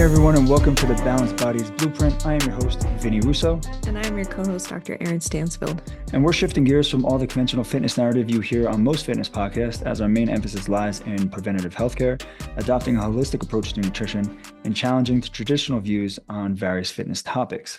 Hey everyone, and welcome to the Balanced Bodies Blueprint. I am your host, Vinny Russo. And I'm your co-host, Dr. Eryn Stansfield. And we're shifting gears from all the conventional fitness narrative you hear on most fitness podcasts, as our main emphasis lies in preventative healthcare, adopting a holistic approach to nutrition, and challenging the traditional views on various fitness topics.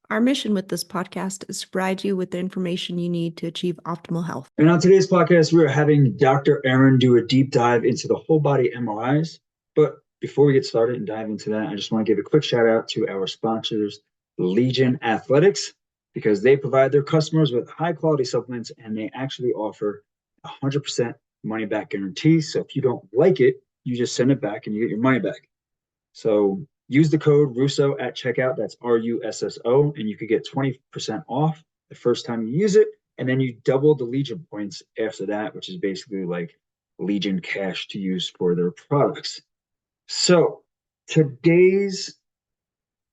Our mission with this podcast is to provide you with the information you need to achieve optimal health. And on today's podcast, we are having Dr. Eryn do a deep dive into the whole body MRIs. But before we get started and dive into that, I just want to give a quick shout out to our sponsors, Legion Athletics, because they provide their customers with high quality supplements and they actually offer 100% money back guarantee. So if you don't like it, you just send it back and you get your money back. So use the code Russo at checkout. That's RUSSO, and you could get 20% off the first time you use it. And then you double the Legion points after that, which is basically like Legion cash to use for their products. So today's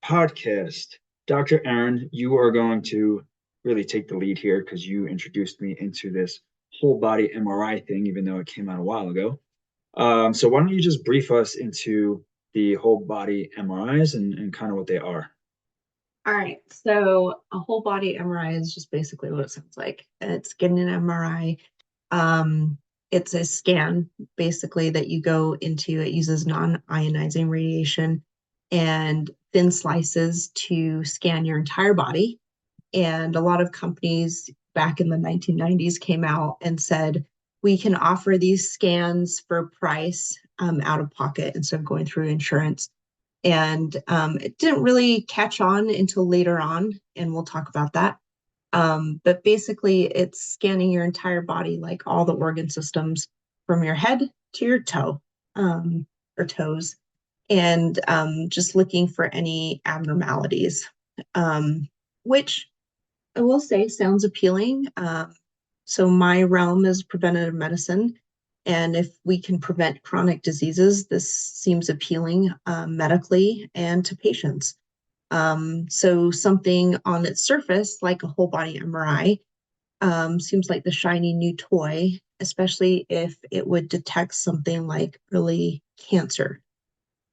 podcast, Dr. Eryn, you are going to really take the lead here because you introduced me into this whole body MRI thing, even though it came out a while ago. So why don't you just brief us into the whole body MRIs and kind of what they are? All right. So a whole body MRI is just basically what it sounds like. It's getting an MRI. It's a scan basically that you go into. It uses non-ionizing radiation and thin slices to scan your entire body. And a lot of companies back in the 1990s came out and said, we can offer these scans for price out of pocket instead of going through insurance. And it didn't really catch on until later on, and we'll talk about that. But basically, it's scanning your entire body, like all the organ systems from your head to your toe or toes, and just looking for any abnormalities, which I will say sounds appealing. So my realm is preventative medicine. And if we can prevent chronic diseases, this seems appealing medically and to patients. So something on its surface, like a whole body MRI, seems like the shiny new toy, especially if it would detect something like early cancer.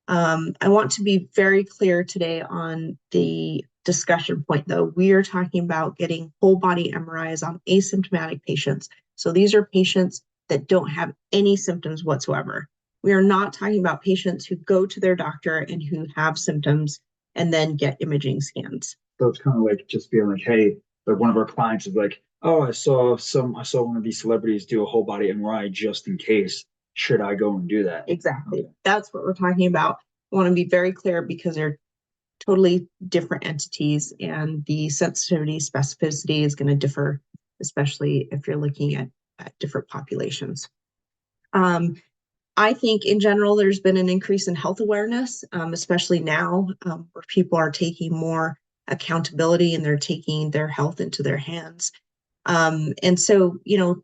I want to be very clear today on the discussion point, though. We are talking about getting whole body MRIs on asymptomatic patients. So these are patients that don't have any symptoms whatsoever. We are not talking about patients who go to their doctor and who have symptoms and then get imaging scans. So it's kind of like just being like, hey, like one of our clients is like, oh, I saw one of these celebrities do a whole body MRI just in case. Should I go and do that? Exactly. Okay. That's what we're talking about. I want to be very clear because they're totally different entities and the sensitivity, specificity is going to differ, especially if you're looking at different populations. I think in general, there's been an increase in health awareness, especially now where people are taking more accountability and they're taking their health into their hands. And so,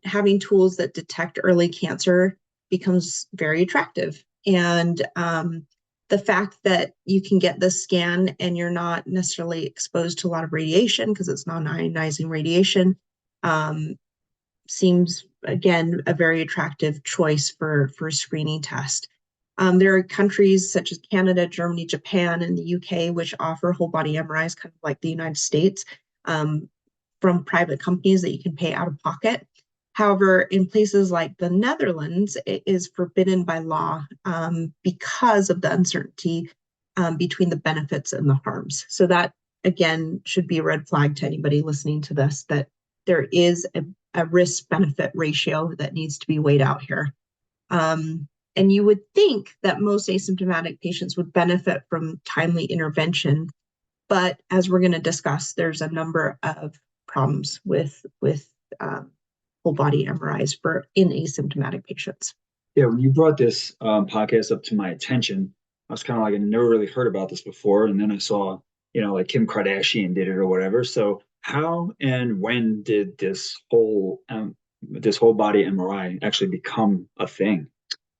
having tools that detect early cancer becomes very attractive. And the fact that you can get this scan and you're not necessarily exposed to a lot of radiation because it's non-ionizing radiation seems, again, a very attractive choice for a screening test. There are countries such as Canada, Germany, Japan, and the UK, which offer whole body MRIs, kind of like the United States, from private companies that you can pay out of pocket. However, in places like the Netherlands, it is forbidden by law because of the uncertainty between the benefits and the harms. So that, again, should be a red flag to anybody listening to this, that there is a risk-benefit ratio that needs to be weighed out here. And you would think that most asymptomatic patients would benefit from timely intervention, but as we're going to discuss, there's a number of problems with whole body MRIs in asymptomatic patients. Yeah, when you brought this podcast up to my attention, I was kind of like, I never really heard about this before. And then I saw, like Kim Kardashian did it or whatever. So how and when did this whole body MRI actually become a thing?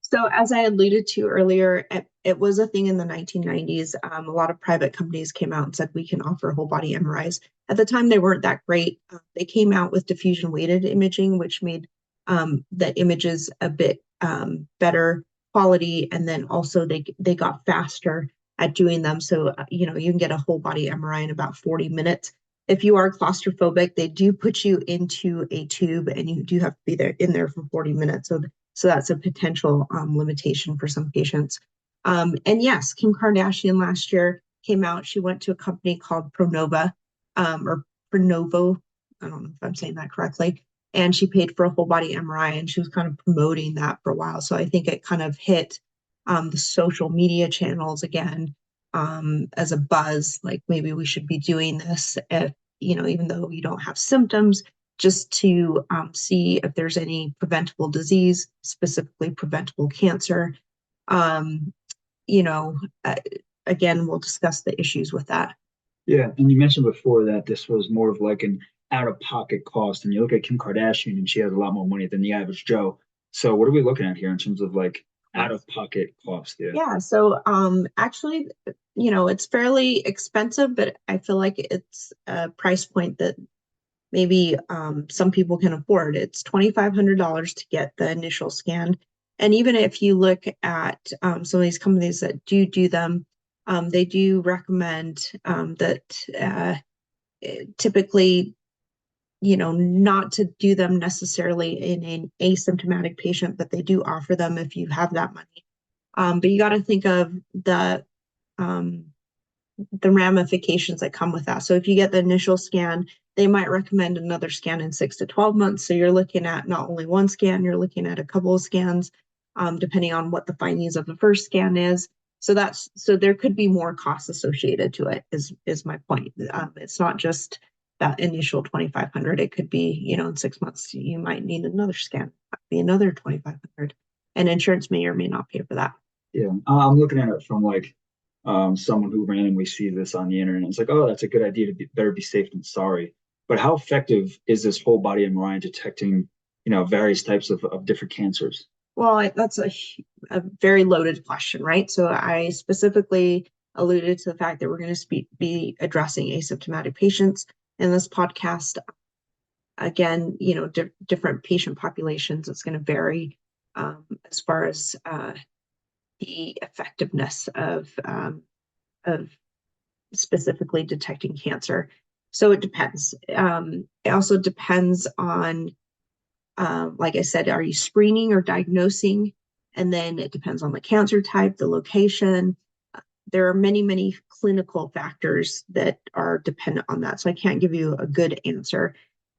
So as I alluded to earlier, it was a thing in the 1990s. A lot of private companies came out and said, we can offer whole body MRIs. At the time, they weren't that great. They came out with diffusion weighted imaging, which made the images a bit better quality. And then also they got faster. at doing them. So, you know, you can get a whole body MRI in about 40 minutes. If you are claustrophobic, they do put you into a tube and you do have to be there in there for 40 minutes. So that's a potential limitation for some patients. And yes, Kim Kardashian last year came out. She went to a company called Prenuvo, or Prenuvo. I don't know if I'm saying that correctly. And she paid for a whole body MRI, and she was kind of promoting that for a while. So I think it kind of hit the social media channels again, as a buzz, like maybe we should be doing this if, you know, even though you don't have symptoms, just to see if there's any preventable disease, specifically preventable cancer. Um, you know, again, we'll discuss the issues with that. Yeah, and you mentioned before that this was more of like an out-of-pocket cost, and you look at Kim Kardashian, and she has a lot more money than the average Joe. So what are we looking at here in terms of like out-of-pocket cost? Yeah. Yeah, so actually, you know, it's fairly expensive, but I feel like it's a price point that maybe some people can afford. It's $2,500 to get the initial scan. And even if you look at some of these companies that do them, they do recommend that typically, you know, not to do them necessarily in an asymptomatic patient, but they do offer them if you have that money. But you got to think of um, the ramifications that come with that. So if you get the initial scan, they might recommend another scan in 6 to 12 months. So you're looking at not only one scan, you're looking at a couple of scans, depending on what the findings of the first scan is. So there could be more costs associated to it, is my point. It's not just that initial 2,500. It could be, you know, in 6 months you might need another scan, might be another 2,500, and insurance may or may not pay for that. Yeah, I'm looking at it from like someone who randomly sees this on the internet. It's like, oh, that's a good idea to be better be safe than sorry. But how effective is this whole body MRI in detecting, you know, various types of different cancers? Well, that's a very loaded question, right? So I specifically alluded to the fact that we're going to be addressing asymptomatic patients in this podcast. Again, you know, different patient populations, it's going to vary as far as the effectiveness of specifically detecting cancer. So it depends. It also depends on, like I said, are you screening or diagnosing? And then it depends on the cancer type, the location. There are many, many clinical factors that are dependent on that. So I can't give you a good answer.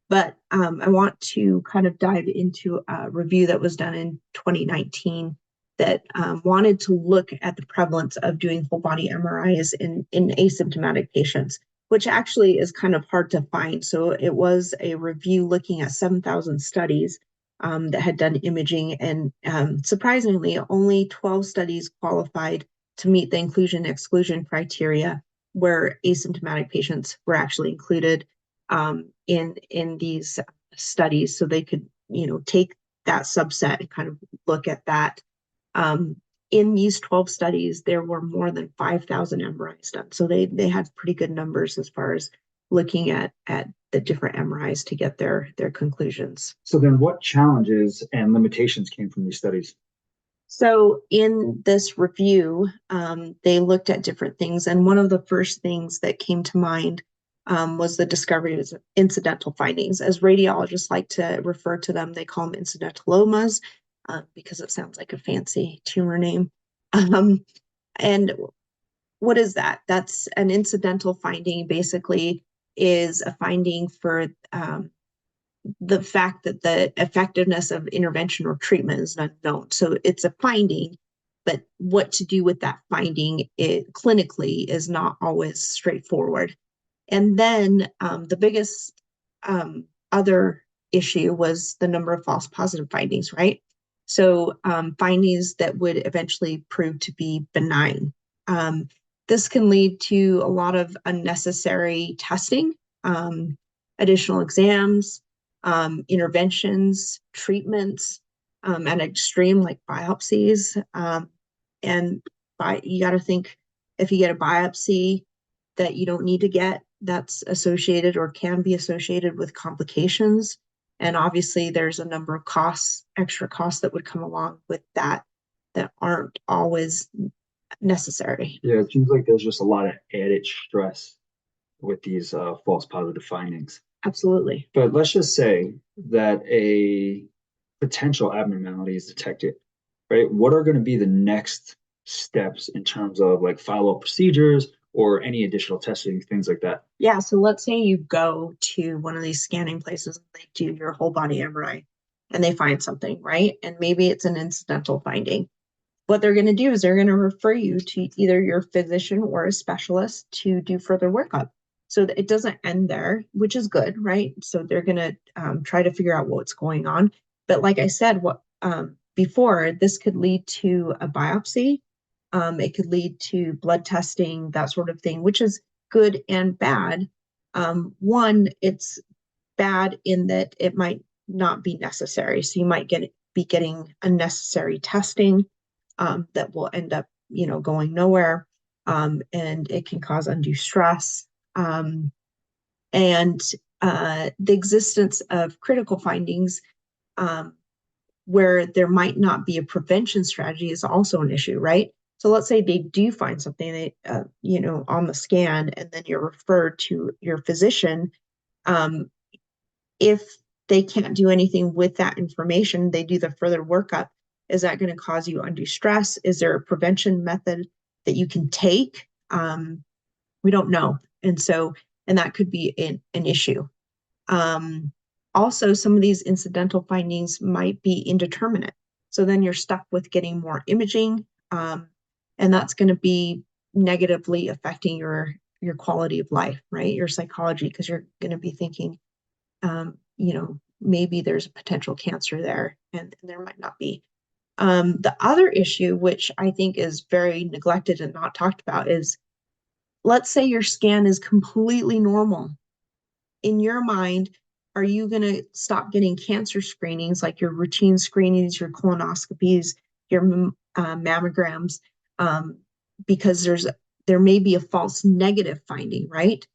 But I want to kind of dive into a review that was done in 2019 that wanted to look at the prevalence of doing whole body MRIs in asymptomatic patients, which actually is kind of hard to find. So it was a review looking at 7,000 studies that had done imaging, and surprisingly, only 12 studies qualified to meet the inclusion-exclusion criteria where asymptomatic patients were actually included in these studies, so they could, you know, take that subset and kind of look at that. In these 12 studies, there were more than 5,000 MRIs done, so they had pretty good numbers as far as looking at the different MRIs to get their conclusions. So then, what challenges and limitations came from these studies? So in this review, they looked at different things, and one of the first things that came to mind was the discovery of incidental findings. As radiologists like to refer to them, they call them incidentalomas because it sounds like a fancy tumor name. And what is that? That's an incidental finding, basically is a finding for the fact that the effectiveness of intervention or treatment is unknown. So it's a finding, but what to do with that finding clinically is not always straightforward. And then the biggest other issue was the number of false positive findings, right? So findings that would eventually prove to be benign. This can lead to a lot of unnecessary testing, additional exams, interventions, treatments, at extreme like biopsies. And you got to think, if you get a biopsy that you don't need to get, that's associated or can be associated with complications. And obviously there's a number of extra costs that would come along with that aren't always necessary. Yeah, it seems like there's just a lot of added stress with these false positive findings. Absolutely. But let's just say that a potential abnormality is detected, right? What are going to be the next steps in terms of like follow-up procedures or any additional testing, things like that? Yeah, so let's say you go to one of these scanning places and they do your whole body MRI and they find something, right? And maybe it's an incidental finding. What they're going to do is they're going to refer you to either your physician or a specialist to do further workup. So that it doesn't end there, which is good, right? So they're going to try to figure out what's going on. But like I said, what before, this could lead to a biopsy. It could lead to blood testing, that sort of thing, which is good and bad. One, it's bad in that it might not be necessary. So you might be getting unnecessary testing that will end up, going nowhere. And it can cause undue stress. And the existence of critical findings where there might not be a prevention strategy is also an issue, right? So let's say they do find something, on the scan, and then you're referred to your physician. If they can't do anything with that information, they do the further workup. Is that going to cause you undue stress? Is there a prevention method that you can take? We don't know. And that could be an issue. Also, some of these incidental findings might be indeterminate. So then you're stuck with getting more imaging, and that's going to be negatively affecting your quality of life, right? Your psychology, because you're going to be thinking, maybe there's a potential cancer there, and there might not be. The other issue, which I think is very neglected and not talked about, is let's say your scan is completely normal. In your mind, are you going to stop getting cancer screenings, like your routine screenings, your colonoscopies, your mammograms, because there may be a false negative finding, right?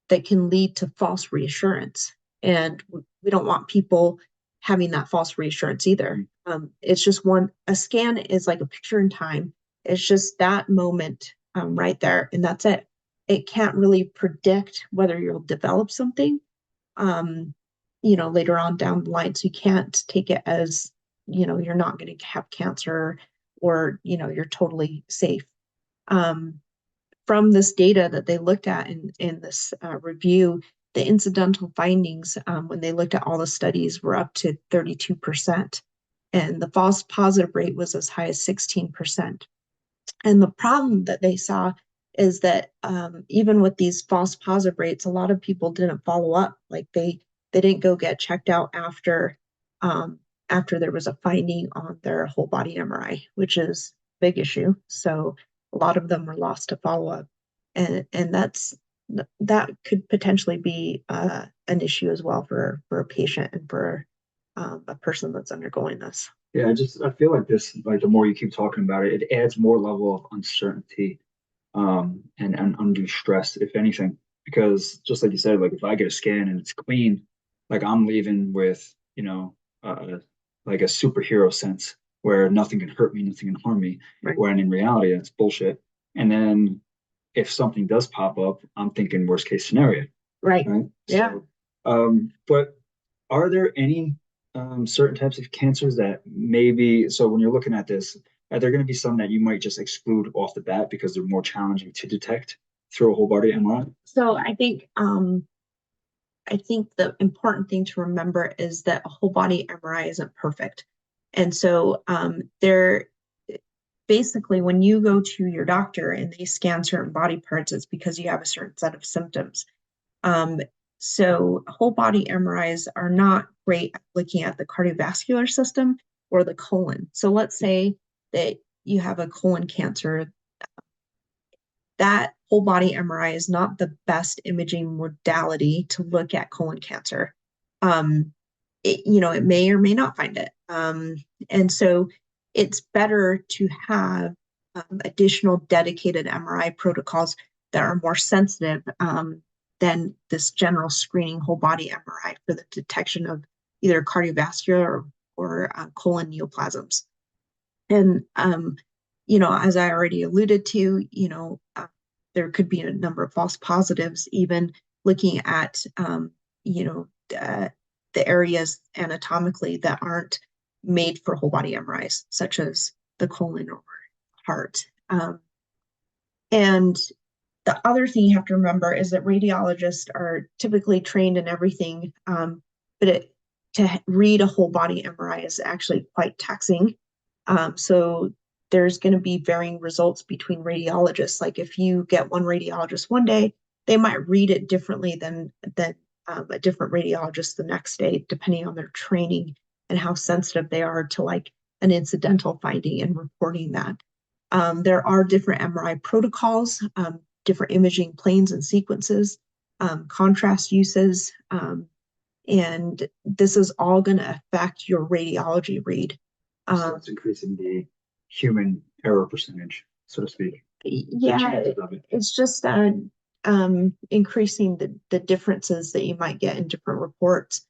That can lead to false reassurance. And we don't want people having that false reassurance either. It's just a scan is like a picture in time. It's just that moment right there, and that's it. It can't really predict whether you'll develop something, later on down the line. So you can't take it as, you're not going to have cancer, or, you're totally safe. From this data that they looked at in this review, the incidental findings, when they looked at all the studies, were up to 32%. And the false positive rate was as high as 16%. And the problem that they saw is that even with these false positive rates, a lot of people didn't follow up. Like they didn't go get checked out after there was a finding on their whole body MRI, which is a big issue. So a lot of them were lost to follow up, and that could potentially be an issue as well for a patient and for a person that's undergoing this. Yeah, I feel like this, like the more you keep talking about it, it adds more level of uncertainty and undue stress, if anything. Because just like you said, like if I get a scan and it's clean, like I'm leaving with, like a superhero sense where nothing can hurt me, nothing can harm me. Right. When in reality, that's bullshit. And then if something does pop up, I'm thinking worst case scenario. Right. Right. Yeah. So, but are there any certain types of cancers that maybe, so when you're looking at this, are there going to be some that you might just exclude off the bat because they're more challenging to detect through a whole body MRI? So I think the important thing to remember is that a whole body MRI isn't perfect. And so there basically, when you go to your doctor and they scan certain body parts, it's because you have a certain set of symptoms. So whole body MRIs are not great at looking at the cardiovascular system or the colon. So let's say that you have a colon cancer. That whole body MRI is not the best imaging modality to look at colon cancer. It may or may not find it. And so it's better to have additional dedicated MRI protocols that are more sensitive than this general screening whole body MRI for the detection of either cardiovascular or colon neoplasms. And as I already alluded to, there could be a number of false positives, even looking at, you know, uh, the areas anatomically that aren't made for whole body MRIs, such as the colon or heart. And the other thing you have to remember is that radiologists are typically trained in everything, but to read a whole body MRI is actually quite taxing. So there's going to be varying results between radiologists. Like if you get one radiologist one day, they might read it differently than a different radiologist the next day, depending on their training and how sensitive they are to like an incidental finding and reporting that. There are different MRI protocols, different imaging planes and sequences, contrast uses, and this is all going to affect your radiology read. So it's increasing the human error percentage, so to speak. Yeah, it's just increasing the differences that you might get in different reports.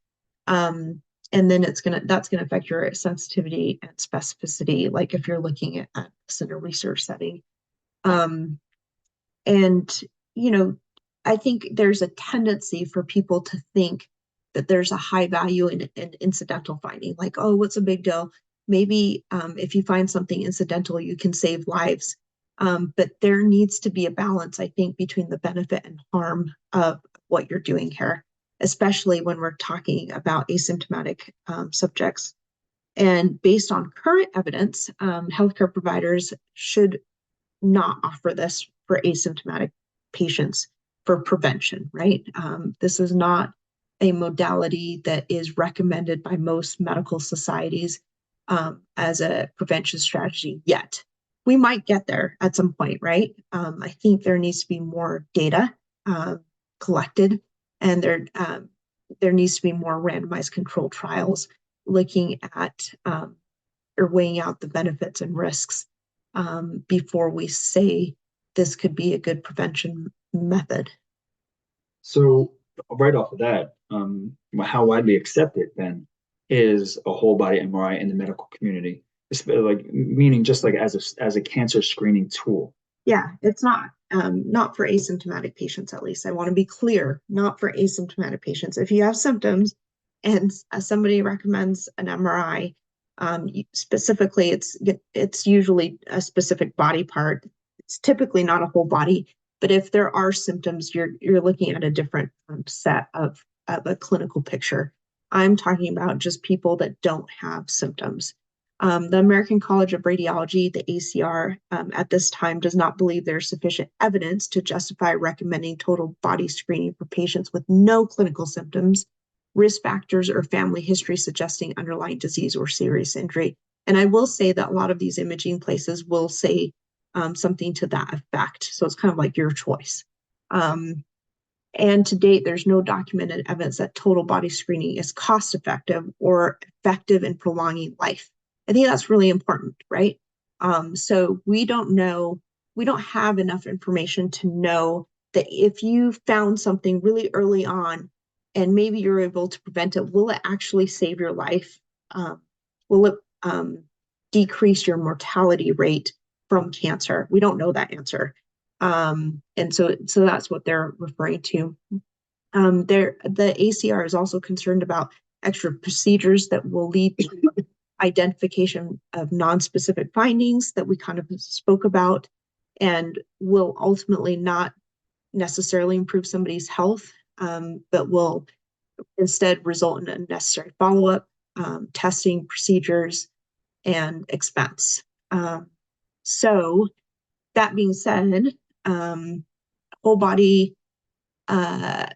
And then that's gonna affect your sensitivity and specificity, like if you're looking at this in a research setting. And I think there's a tendency for people to think that there's a high value in incidental finding, like, oh, what's a big deal? Maybe if you find something incidental, you can save lives. But there needs to be a balance, I think, between the benefit and harm of what you're doing here, especially when we're talking about asymptomatic subjects. And based on current evidence, healthcare providers should not offer this for asymptomatic patients for prevention, right? This is not a modality that is recommended by most medical societies as a prevention strategy yet. We might get there at some point, right? I think there needs to be more data collected, and there needs to be more randomized controlled trials looking at or weighing out the benefits and risks before we say this could be a good prevention method. So right off of that, how widely accepted then is a whole body MRI in the medical community? Like meaning just like as a cancer screening tool. Yeah, it's not for asymptomatic patients, at least. I want to be clear, not for asymptomatic patients. If you have symptoms and somebody recommends an MRI, specifically, it's usually a specific body part. It's typically not a whole body, but if there are symptoms, you're looking at a different set of a clinical picture. I'm talking about just people that don't have symptoms. The American College of Radiology, the ACR, at this time does not believe there's sufficient evidence to justify recommending total body screening for patients with no clinical symptoms, risk factors, or family history suggesting underlying disease or serious injury. And I will say that a lot of these imaging places will say something to that effect. So it's kind of like your choice. And to date, there's no documented evidence that total body screening is cost effective or effective in prolonging life. I think that's really important, right? So we don't have enough information to know that if you found something really early on and maybe you're able to prevent it, will it actually save your life? Will it decrease your mortality rate from cancer? We don't know that answer. And so that's what they're referring to. The ACR is also concerned about extra procedures that will lead to identification of non-specific findings that we kind of spoke about and will ultimately not necessarily improve somebody's health, but will instead result in unnecessary follow-up, testing procedures, and expense. So that being said, whole body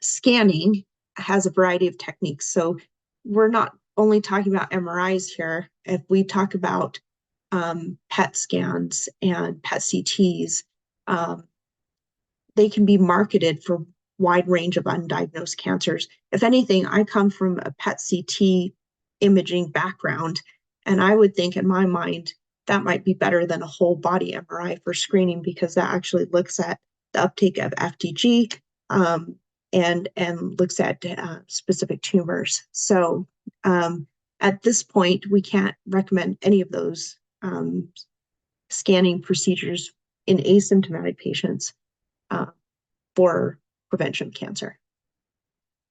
scanning has a variety of techniques. So we're not only talking about MRIs here. If we talk about PET scans and PET CTs, they can be marketed for wide range of undiagnosed cancers. If anything, I come from a PET CT imaging background, and I would think in my mind that might be better than a whole body MRI for screening, because that actually looks at the uptake of FDG and looks at specific tumors. So at this point, we can't recommend any of those scanning procedures in asymptomatic patients for prevention of cancer.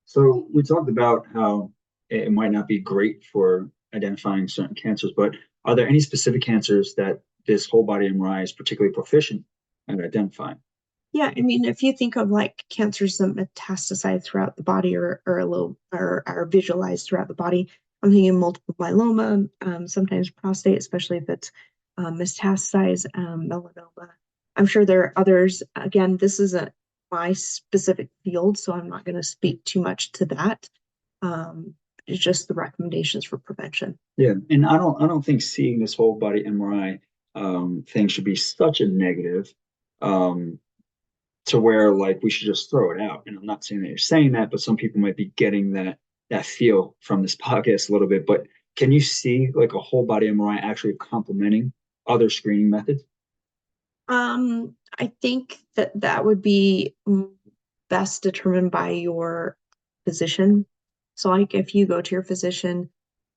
So we talked about how it might not be great for identifying certain cancers, but are there any specific cancers that this whole body MRI is particularly proficient at identifying? Yeah, I mean, if you think of like cancers that metastasize throughout the body or are visualized throughout the body, I'm thinking multiple myeloma, sometimes prostate, especially if it's metastasized, melanoma. I'm sure there are others. Again, this isn't my specific field, so I'm not going to speak too much to that. It's just the recommendations for prevention. Yeah, and I don't think seeing this whole body MRI thing should be such a negative. To where like we should just throw it out. And I'm not saying that you're saying that, but some people might be getting that feel from this podcast a little bit. But can you see like a whole body MRI actually complementing other screening methods? I think that would be best determined by your physician. So like if you go to your physician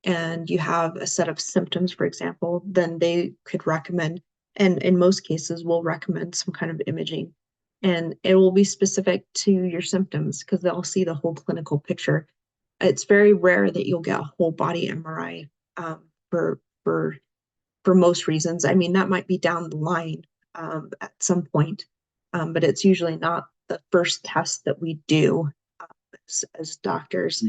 and you have a set of symptoms, for example, then they could recommend, and in most cases will recommend some kind of imaging. And it will be specific to your symptoms because they'll see the whole clinical picture. It's very rare that you'll get a whole body MRI for most reasons. I mean, that might be down the line at some point, but it's usually not the first test that we do as doctors.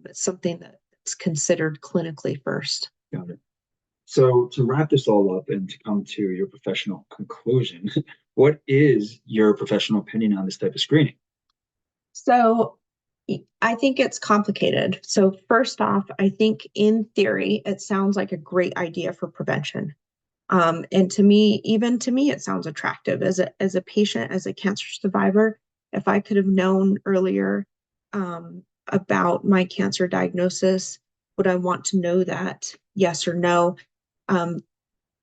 It's something that's considered clinically first. Got it. So to wrap this all up and to come to your professional conclusion, what is your professional opinion on this type of screening? So I think it's complicated. So first off, I think in theory, it sounds like a great idea for prevention. And to me, it sounds attractive as a patient, as a cancer survivor. If I could have known earlier about my cancer diagnosis, would I want to know that? Yes or no?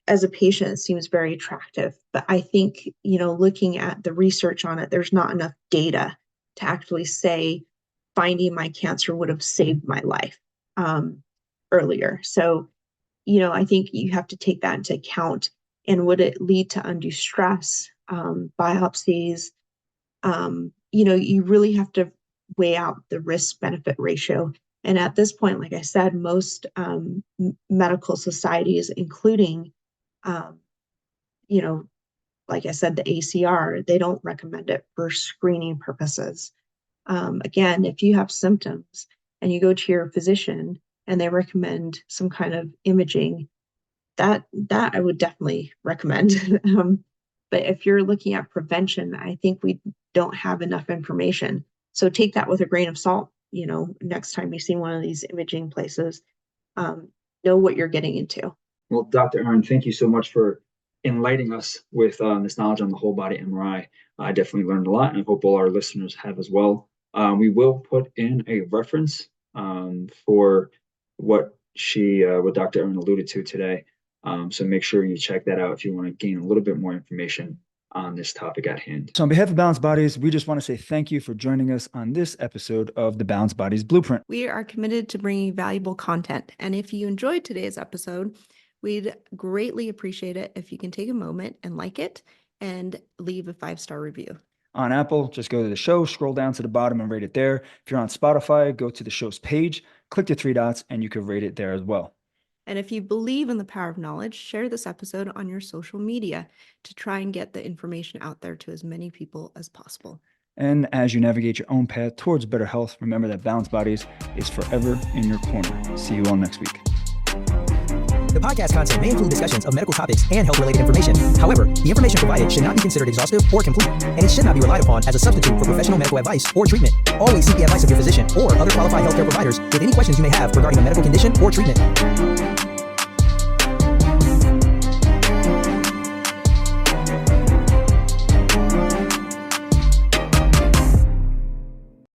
As a patient, it seems very attractive. But I think, looking at the research on it, there's not enough data to actually say finding my cancer would have saved my life earlier. So, I think you have to take that into account. And would it lead to undue stress, biopsies? You really have to weigh out the risk-benefit ratio. And at this point, like I said, most medical societies, including, like I said, the ACR, they don't recommend it for screening purposes. Again, if you have symptoms and you go to your physician and they recommend some kind of imaging, that I would definitely recommend. But if you're looking at prevention, I think we don't have enough information. So take that with a grain of salt. Next time you see one of these imaging places, know what you're getting into. Well, Dr. Eryn, thank you so much for enlightening us with this knowledge on the whole body MRI. I definitely learned a lot, and I hope all our listeners have as well. We will put in a reference for what Dr. Eryn alluded to today. So make sure you check that out if you want to gain a little bit more information on this topic at hand. So on behalf of Balanced Bodies, we just want to say thank you for joining us on this episode of the Balanced Bodies Blueprint. We are committed to bringing valuable content. And if you enjoyed today's episode, we'd greatly appreciate it if you can take a moment and like it and leave a 5-star review. On Apple, just go to the show, scroll down to the bottom and rate it there. If you're on Spotify, go to the show's page, click the 3 dots, and you can rate it there as well. And if you believe in the power of knowledge, share this episode on your social media to try and get the information out there to as many people as possible. And as you navigate your own path towards better health, remember that Balanced Bodies is forever in your corner. See you all next week. The podcast content may include discussions of medical topics and health-related information. However, the information provided should not be considered exhaustive or complete, and it should not be relied upon as a substitute for professional medical advice or treatment. Always seek the advice of your physician or other qualified healthcare providers with any questions you may have regarding a medical condition or treatment.